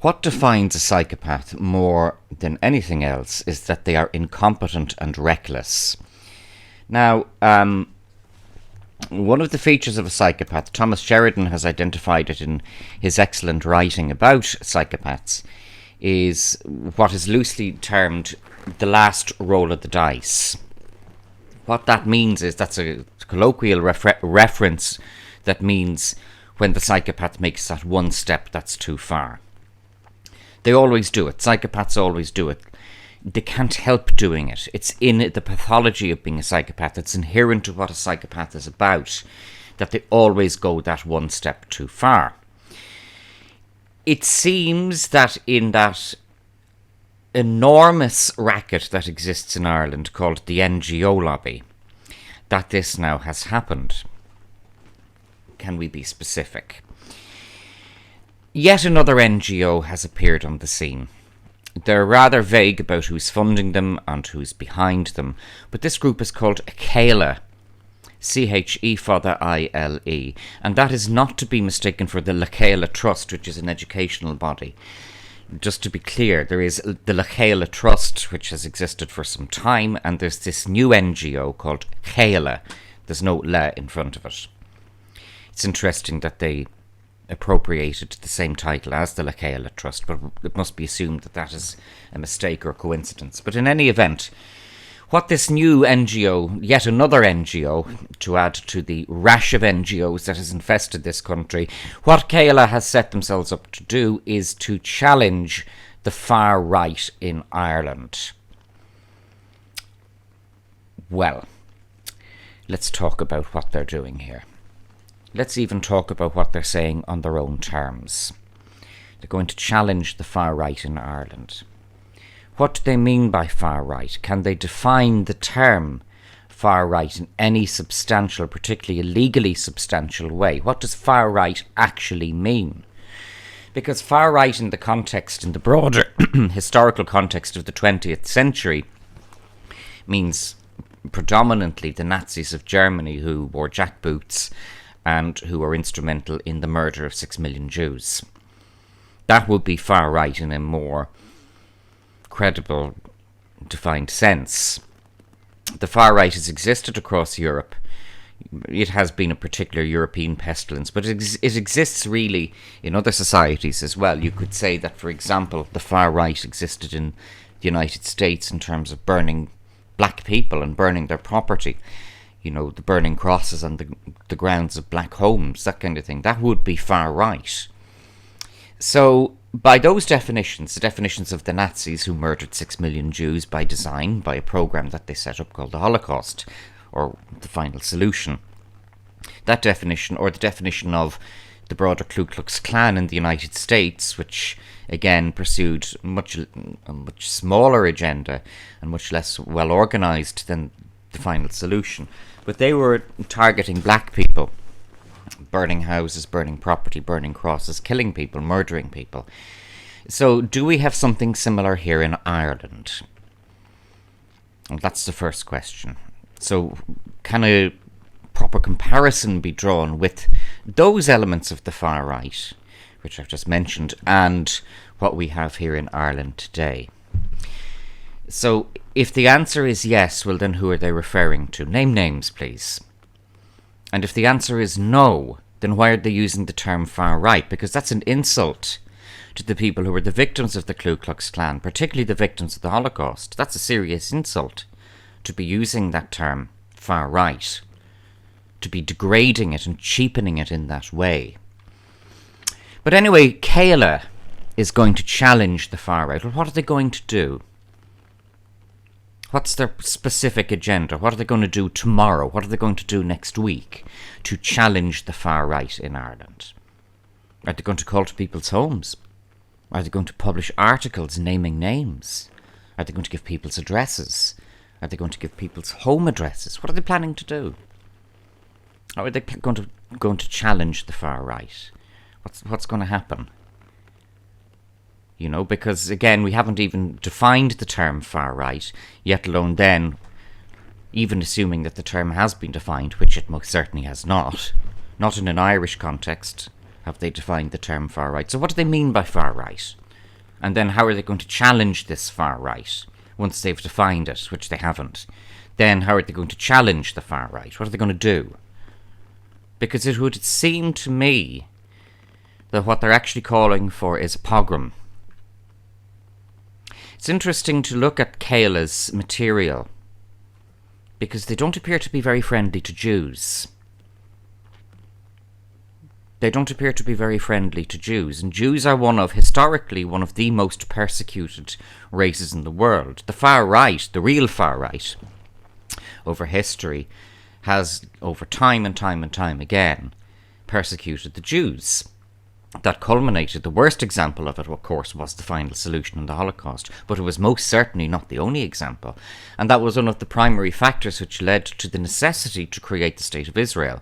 What defines a psychopath more than anything else is that they are incompetent and reckless. Now, one of the features of a psychopath, Thomas Sheridan has identified it in his excellent writing about psychopaths, is what is loosely termed the last roll of the dice. What that means is that's a colloquial reference that means when the psychopath makes that one step that's too far. They always do it. Psychopaths always do it. They can't help doing it. It's in the pathology of being a psychopath. It's inherent to what a psychopath is about, that they always go that one step too far. It seems that in that enormous racket that exists in Ireland called the NGO lobby, that this now has happened. Can we be specific? Yet another NGO has appeared on the scene. They're rather vague about who's funding them and who's behind them, but this group is called Kayla, Cheile, and that is not to be mistaken for the Kayla Trust, which is an educational body. Just to be clear, there is the Kayla Trust, which has existed for some time, and there's this new NGO called Chéile. There's no la in front of it. It's interesting that they appropriated the same title as the Kayla Trust, but it must be assumed that that is a mistake or coincidence. But in any event, what this new NGO, yet another NGO, to add to the rash of NGOs that has infested this country, what Kayla has set themselves up to do is to challenge the far right in Ireland. Well, let's talk about what they're doing here. Let's even talk about what they're saying on their own terms. They're going to challenge the far right in Ireland. What do they mean by far right? Can they define the term far right in any substantial, particularly a legally substantial way? What does far right actually mean? Because far right in the broader historical context of the 20th century means predominantly the Nazis of Germany who wore jackboots and who were instrumental in the murder of 6 million Jews. That would be far right in a more credible, defined sense. The far right has existed across Europe. It has been a particular European pestilence, but it exists really in other societies as well. You could say that, for example, the far right existed in the United States in terms of burning black people and burning their property. You know, the burning crosses on the grounds of black homes, that kind of thing. That would be far right. So, by those definitions, the definitions of the Nazis who murdered 6 million Jews by design, by a program that they set up called the Holocaust, or the final solution, that definition, or the definition of the broader Ku Klux Klan in the United States, which again pursued a much smaller agenda and much less well organised than the final solution. But they were targeting black people, burning houses, burning property, burning crosses, killing people, murdering people. So do we have something similar here in Ireland? Well, that's the first question. So can a proper comparison be drawn with those elements of the far right, which I've just mentioned, and what we have here in Ireland today? So if the answer is yes, well then who are they referring to? Name names, please. And if the answer is no, then why are they using the term far right? Because that's an insult to the people who were the victims of the Ku Klux Klan, particularly the victims of the Holocaust. That's a serious insult to be using that term far right, to be degrading it and cheapening it in that way. But anyway, Kayla is going to challenge the far right. Well, what are they going to do? What's their specific agenda? What are they going to do tomorrow? What are they going to do next week to challenge the far right in Ireland? Are they going to call to people's homes? Are they going to publish articles naming names? Are they going to give people's addresses? Are they going to give people's home addresses? What are they planning to do? How are they going to challenge the far right? What's going to happen? You know, because again, we haven't even defined the term far right, yet alone then, even assuming that the term has been defined, which it most certainly has not in an Irish context, have they defined the term far right. So what do they mean by far right? And then how are they going to challenge this far right once they've defined it, which they haven't? Then how are they going to challenge the far right? What are they going to do? Because it would seem to me that what they're actually calling for is a pogrom. It's interesting to look at Kayla's material, because they don't appear to be very friendly to Jews. They don't appear to be very friendly to Jews, and Jews are historically one of the most persecuted races in the world. The far right, the real far right, over history, has over time and time and time again persecuted the Jews. That culminated, the worst example of it, of course, was the final solution in the Holocaust, but it was most certainly not the only example, and that was one of the primary factors which led to the necessity to create the State of Israel.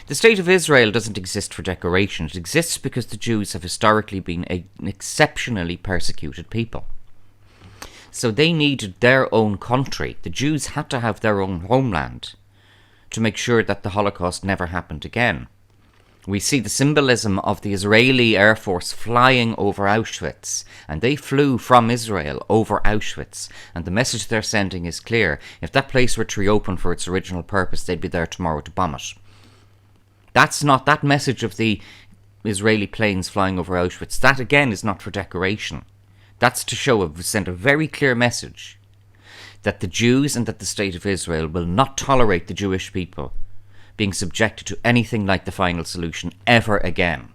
The State of Israel doesn't exist for decoration. It exists because the Jews have historically been an exceptionally persecuted people. So they needed their own country. The Jews had to have their own homeland to make sure that the Holocaust never happened again. We see the symbolism of the Israeli Air Force flying over Auschwitz, and they flew from Israel over Auschwitz, and the message they're sending is clear. If that place were to reopen for its original purpose, they'd be there tomorrow to bomb it. That's not that message of the Israeli planes flying over Auschwitz. That again is not for decoration. That's to send a very clear message that the Jews and that the State of Israel will not tolerate the Jewish people being subjected to anything like the final solution ever again.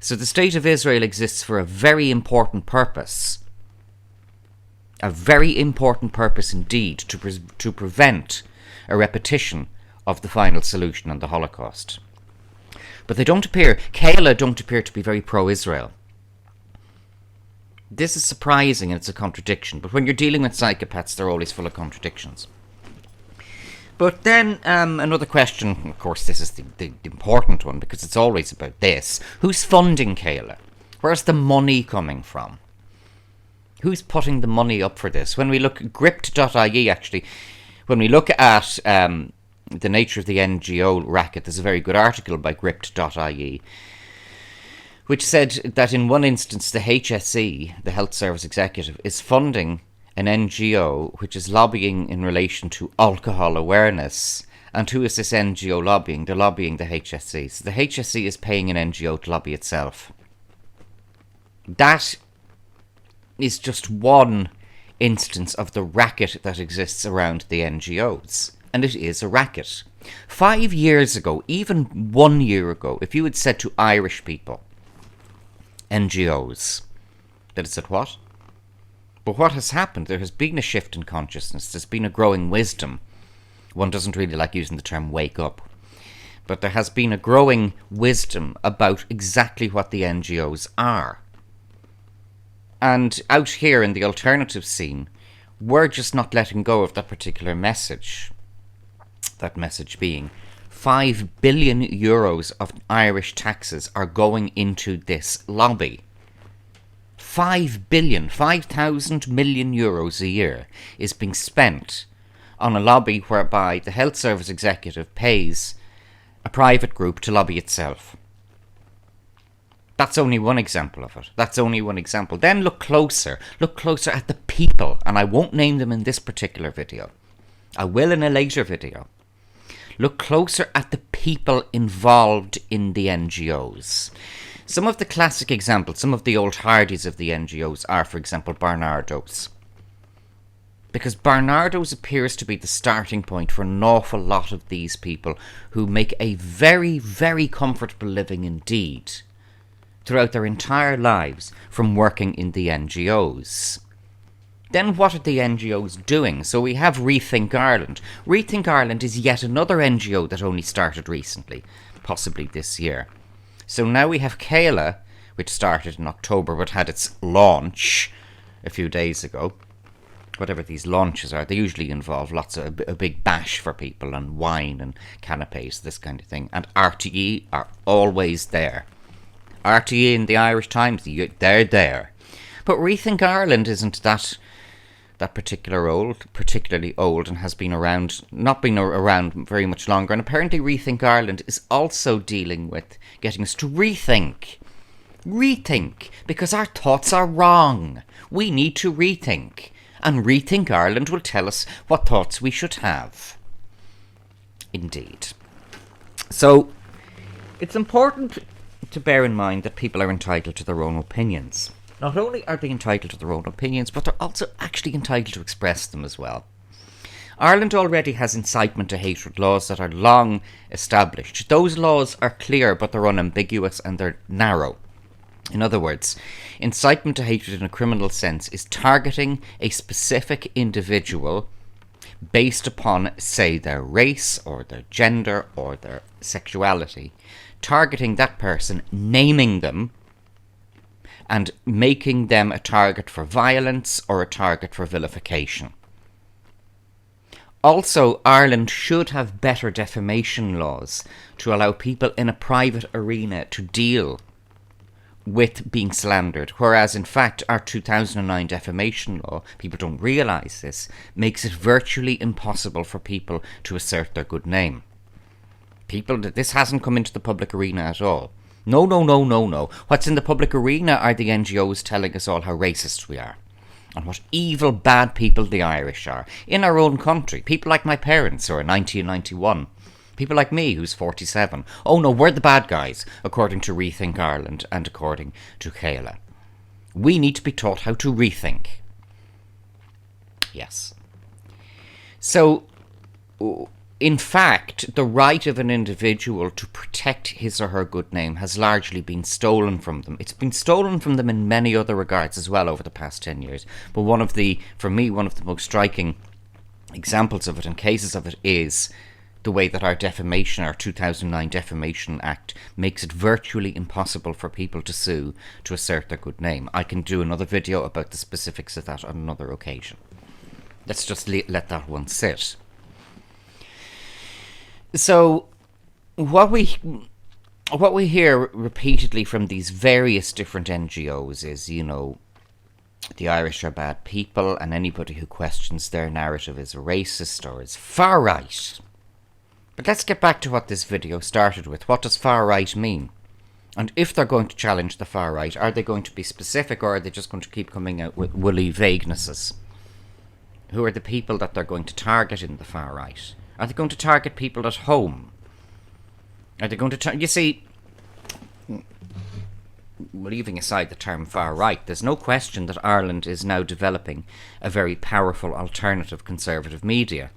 So the State of Israel exists for a very important purpose. A very important purpose indeed, to prevent a repetition of the final solution on the Holocaust. But Kayla don't appear to be very pro-Israel. This is surprising and it's a contradiction, but when you're dealing with psychopaths, they're always full of contradictions. But then another question, of course this is the important one, because it's always about this. Who's funding Kayla? Where's the money coming from? Who's putting the money up for this? When we look at gript.ie, actually, when we look at the nature of the NGO racket, there's a very good article by gript.ie, which said that in one instance the HSE, the Health Service Executive, is funding an NGO which is lobbying in relation to alcohol awareness. And who is this NGO lobbying? They're lobbying the HSE. So the HSE is paying an NGO to lobby itself. That is just one instance of the racket that exists around the NGOs. And it is a racket. 5 years ago, even 1 year ago, if you had said to Irish people, NGOs, they'd have said, what? But what has happened? There has been a shift in consciousness. There's been a growing wisdom. One doesn't really like using the term wake up. But there has been a growing wisdom about exactly what the NGOs are. And out here in the alternative scene, we're just not letting go of that particular message. That message being 5 billion euros of Irish taxes are going into this lobby. 5 billion, 5,000 million euros a year is being spent on a lobby whereby the Health Service Executive pays a private group to lobby itself. That's only one example of it. That's only one example. Then look closer. Look closer at the people, and I won't name them in this particular video. I will in a later video. Look closer at the people involved in the NGOs. Some of the classic examples, some of the old hardies of the NGOs are, for example, Barnardo's. Because Barnardo's appears to be the starting point for an awful lot of these people who make a very, very comfortable living indeed throughout their entire lives from working in the NGOs. Then what are the NGOs doing? So we have Rethink Ireland. Rethink Ireland is yet another NGO that only started recently, possibly this year. So now we have Chéile, which started in October but had its launch a few days ago. Whatever these launches are, they usually involve a big bash for people and wine and canapes, this kind of thing. And RTE are always there. RTE in the Irish Times, they're there. But Rethink Ireland isn't that particularly old, and has been around, not been around very much longer. And apparently Rethink Ireland is also dealing with getting us to rethink Rethink, because our thoughts are wrong. We need to rethink. And Rethink Ireland will tell us what thoughts we should have. Indeed. So, it's important to bear in mind that people are entitled to their own opinions. Not only are they entitled to their own opinions, but they're also actually entitled to express them as well. Ireland already has incitement to hatred laws that are long established. Those laws are clear, but they're unambiguous and they're narrow. In other words, incitement to hatred in a criminal sense is targeting a specific individual based upon, say, their race or their gender or their sexuality, targeting that person, naming them, and making them a target for violence or a target for vilification. Also, Ireland should have better defamation laws to allow people in a private arena to deal with being slandered, whereas in fact our 2009 defamation law, people don't realise this, makes it virtually impossible for people to assert their good name. This hasn't come into the public arena at all. No. What's in the public arena are the NGOs telling us all how racist we are. And what evil, bad people the Irish are. In our own country. People like my parents who are 90 and 91. People like me who's 47. Oh no, we're the bad guys, according to Rethink Ireland and according to Chéile. We need to be taught how to rethink. Yes. So, in fact, the right of an individual to protect his or her good name has largely been stolen from them. It's been stolen from them in many other regards as well over the past 10 years. But for me, one of the most striking examples of it and cases of it is the way that our 2009 Defamation Act makes it virtually impossible for people to sue to assert their good name. I can do another video about the specifics of that on another occasion. Let's just let that one sit. So, what we hear repeatedly from these various different NGOs is, the Irish are bad people, and anybody who questions their narrative is a racist or is far right. But let's get back to what this video started with. What does far right mean? And if they're going to challenge the far right, are they going to be specific, or are they just going to keep coming out with woolly vaguenesses? Who are the people that they're going to target in the far right? Are they going to target people at home? Are they going to you see, leaving aside the term far right, there's no question that Ireland is now developing a very powerful alternative conservative media.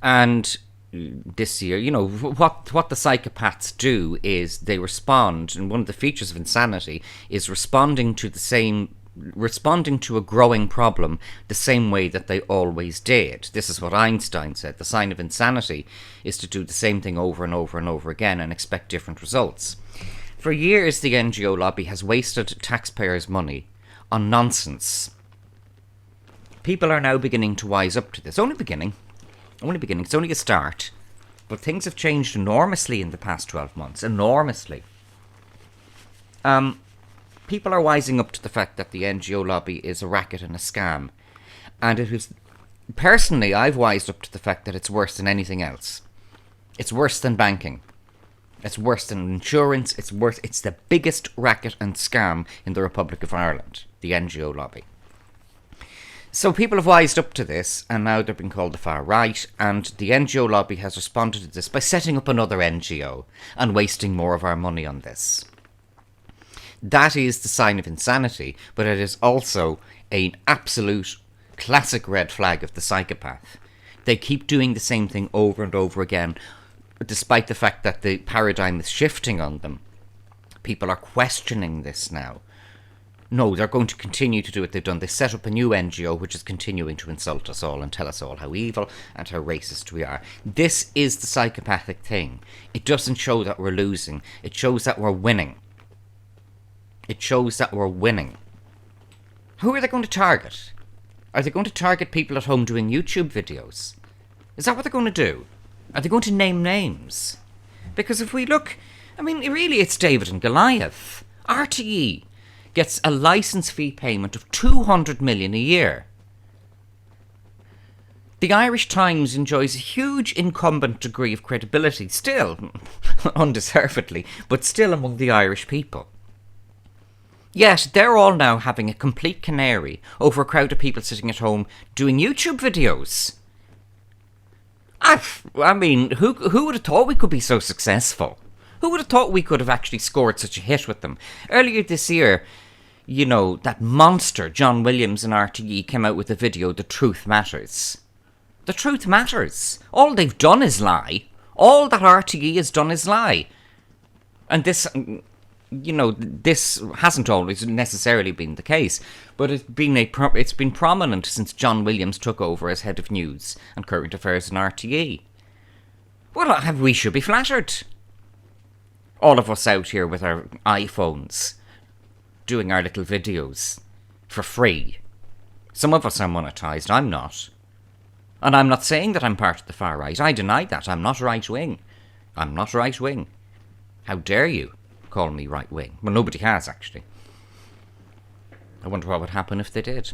And this year, what the Psychopaths do is they respond, and one of the features of insanity is responding to a growing problem the same way that they always did. This is what Einstein said. The sign of insanity is to do the same thing over and over and over again and expect different results. For years, the NGO lobby has wasted taxpayers' money on nonsense. People are now beginning to wise up to this. Only beginning. It's only a start. But things have changed enormously in the past 12 months. Enormously. People are wising up to the fact that the NGO lobby is a racket and a scam. And it is... Personally, I've wised up to the fact that it's worse than anything else. It's worse than banking. It's worse than insurance. It's the biggest racket and scam in the Republic of Ireland. The NGO lobby. So people have wised up to this, and now they're being called the far right, and the NGO lobby has responded to this by setting up another NGO and wasting more of our money on this. That is the sign of insanity, but it is also an absolute classic red flag of the psychopath. They keep doing the same thing over and over again, despite the fact that the paradigm is shifting on them. People are questioning this now. No, they're going to continue to do what they've done. They set up a new NGO which is continuing to insult us all and tell us all how evil and how racist we are. This is the psychopathic thing. It doesn't show that we're losing. It shows that we're winning. It shows that we're winning. Who are they going to target? Are they going to target people at home doing YouTube videos? Is that what they're going to do? Are they going to name names? Because if we look, really it's David and Goliath. RTE gets a licence fee payment of 200 million a year. The Irish Times enjoys a huge incumbent degree of credibility, still, undeservedly, but still among the Irish people. Yet they're all now having a complete canary over a crowd of people sitting at home doing YouTube videos. I mean, who would have thought we could be so successful? Who would have thought we could have actually scored such a hit with them? Earlier this year, you know, that monster John Williams and RTE came out with a video, The Truth Matters. The truth matters. All they've done is lie. All that RTE has done is lie. And this, you know, this hasn't always necessarily been the case, but it's been prominent since John Williams took over as head of news and current affairs in RTE. Well, we should be flattered. All of us out here with our iPhones, doing our little videos for free. Some of us are monetised, I'm not. And I'm not saying that I'm part of the far right. I deny that. I'm not right-wing. I'm not right-wing. How dare you call me right-wing? Well, nobody has, actually. I wonder what would happen if they did.